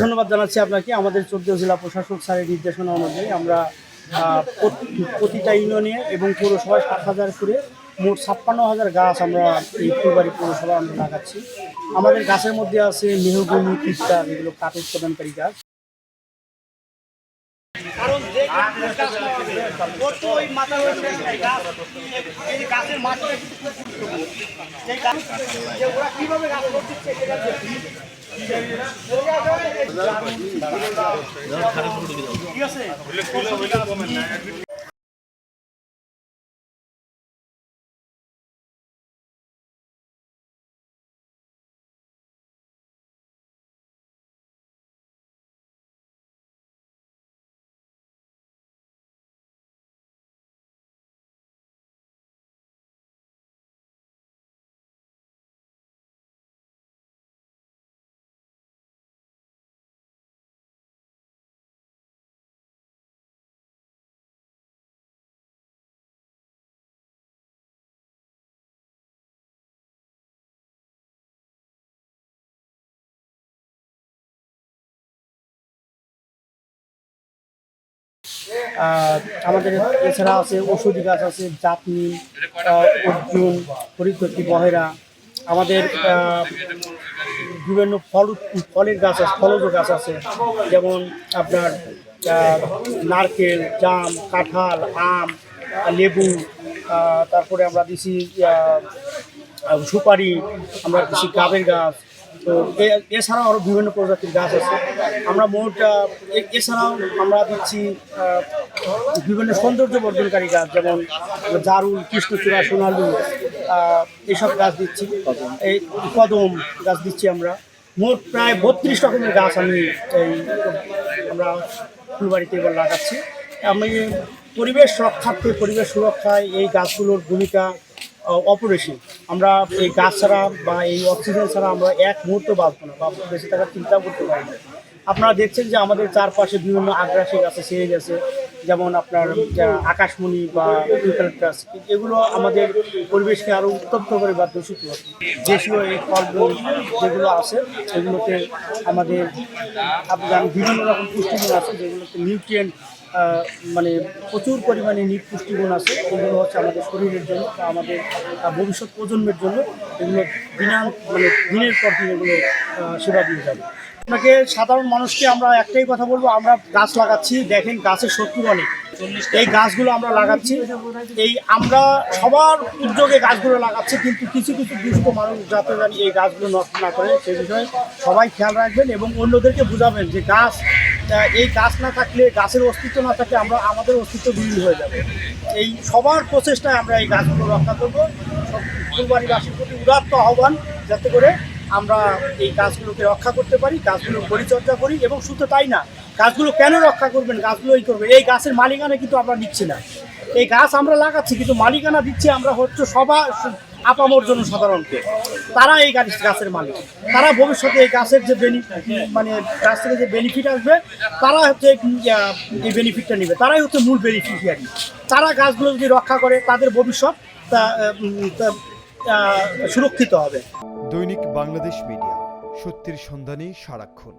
ধন্যবাদ জানাচ্ছি আপনাকে। আমাদের ১৪ জেলা প্রশাসক স্যারের নির্দেশনা অনুযায়ী আমরা প্রতিটা ইউনিয়নে এবং পৌরসভায় ৭,০০০ করে মোট ৫৬,০০০ গাছ আমরা এই ফুলবাড়ি পৌরসভায় আমরা লাগাচ্ছি। আমাদের গাছের মধ্যে আছে মেহগনি, তিস্তা, যেগুলো কাঠ উৎপাদনকারী গাছ। কারণ যে গাছ ওর তো ওই মাথা রয়েছে এই গাছের মাটিটা কিন্তু খুব গুরুত্বপূর্ণ। সেই গাছ যে ওরা কীভাবে গাছ করছে সেটা ঠিক আছে। আমাদের এছাড়া আছে ঔষধি গাছ আছে, জাতনি, অর্জুন, হরিতকি, বহেরা। আমাদের বিভিন্ন ফলের গাছ আছে, ফলজ গাছ আছে, যেমন আপনার নারকেল, জাম, কাঁঠাল, আম, লেবু। তারপরে আমরা দিছি সুপারি, আমরা দিছি গাবের গাছ। তো এছাড়াও আরও বিভিন্ন প্রজাতির গাছ আছে। আমরা মোট এছাড়াও আমরা দিচ্ছি বিভিন্ন সৌন্দর্য বর্ধনকারী গাছ, যেমন জারুল, কৃষ্ণচূড়া, সোনালু, এসব গাছ দিচ্ছি। এই কদম গাছ দিচ্ছি আমরা। মোট প্রায় ৩২ রকমের গাছ আমরা ফুলবাড়িতে এবার লাগাচ্ছি। আমি পরিবেশ রক্ষার্থে, পরিবেশ সুরক্ষায় এই গাছগুলোর ভূমিকা অপরিসীম। আমরা এই গাছ ছাড়া বা এই অক্সিজেন ছাড়া আমরা এক মুহূর্ত বাঁচব না বা বেঁচে থাকার চিন্তাও করতে পারি না। আপনারা দেখছেন যে আমাদের চারপাশে বিভিন্ন আগ্রাসী গাছে ছেয়ে গেছে, যেমন আপনার আকাশমণি বা ইউক্যালিপটাস। এগুলো আমাদের পরিবেশকে আরও উত্তপ্ত করে বা দূষিত করে। দেশীয় এই ফলমূল যেগুলো আছে সেগুলোতে আমাদের আপনার বিভিন্ন রকম পুষ্টিগুণ আছে, যেগুলোতে নিউট্রিয়েন্ট মানে প্রচুর পরিমাণে পুষ্টিগুণ আছে। এগুলো হচ্ছে আমাদের শরীরের জন্য বা আমাদের ভবিষ্যৎ প্রজন্মের জন্য এগুলো দিনের পর দিন এগুলো সেবা দিয়ে যাবে। আপনাকে সাধারণ মানুষকে আমরা একটাই কথা বলবো, আমরা গাছ লাগাচ্ছি, দেখেন গাছের শত্রু অনেক। এই গাছগুলো আমরা লাগাচ্ছি, আমরা সবার উদ্যোগে গাছগুলো লাগাচ্ছি, কিন্তু কিছু কিছু দুষ্ট মানুষ যাতে জানি এই গাছগুলো নষ্ট না করে সে বিষয়ে সবাই খেয়াল রাখবেন এবং অন্যদেরকে বোঝাবেন যে এই গাছ না থাকলে, গাছের অস্তিত্ব না থাকলে আমাদের অস্তিত্ব বিলীন হয়ে যাবে। এই সবার প্রচেষ্টায় আমরা এই গাছগুলো রক্ষা করবো। ফুলবাড়িবাসীর প্রতি উদাত্ত আহ্বান, যাতে করে আমরা এই গাছগুলোকে রক্ষা করতে পারি, গাছগুলোর পরিচর্যা করি। এবং শুধু তাই না, গাছগুলো কেন রক্ষা করবেন, গাছগুলোই করবে। এই গাছের মালিকানা কিন্তু আমরা নিচ্ছি না। এই গাছ আমরা লাগাচ্ছি, কিন্তু মালিকানা দিচ্ছি আমরা হচ্ছে সবার আপামর জন্য, সাধারণকে। তারা এই গাছের মালিক, তারা ভবিষ্যতে এই গাছের যে গাছ থেকে যে বেনিফিট আসবে, তারা হচ্ছে এই বেনিফিটটা নেবে, তারাই হচ্ছে মূল বেনিফিশিয়ারি। তারা গাছগুলো যদি রক্ষা করে, তাদের ভবিষ্যৎ সুরক্ষিত হবে। দৈনিক বাংলাদেশ মিডিয়া, সত্যের সন্ধানে সারাক্ষণ।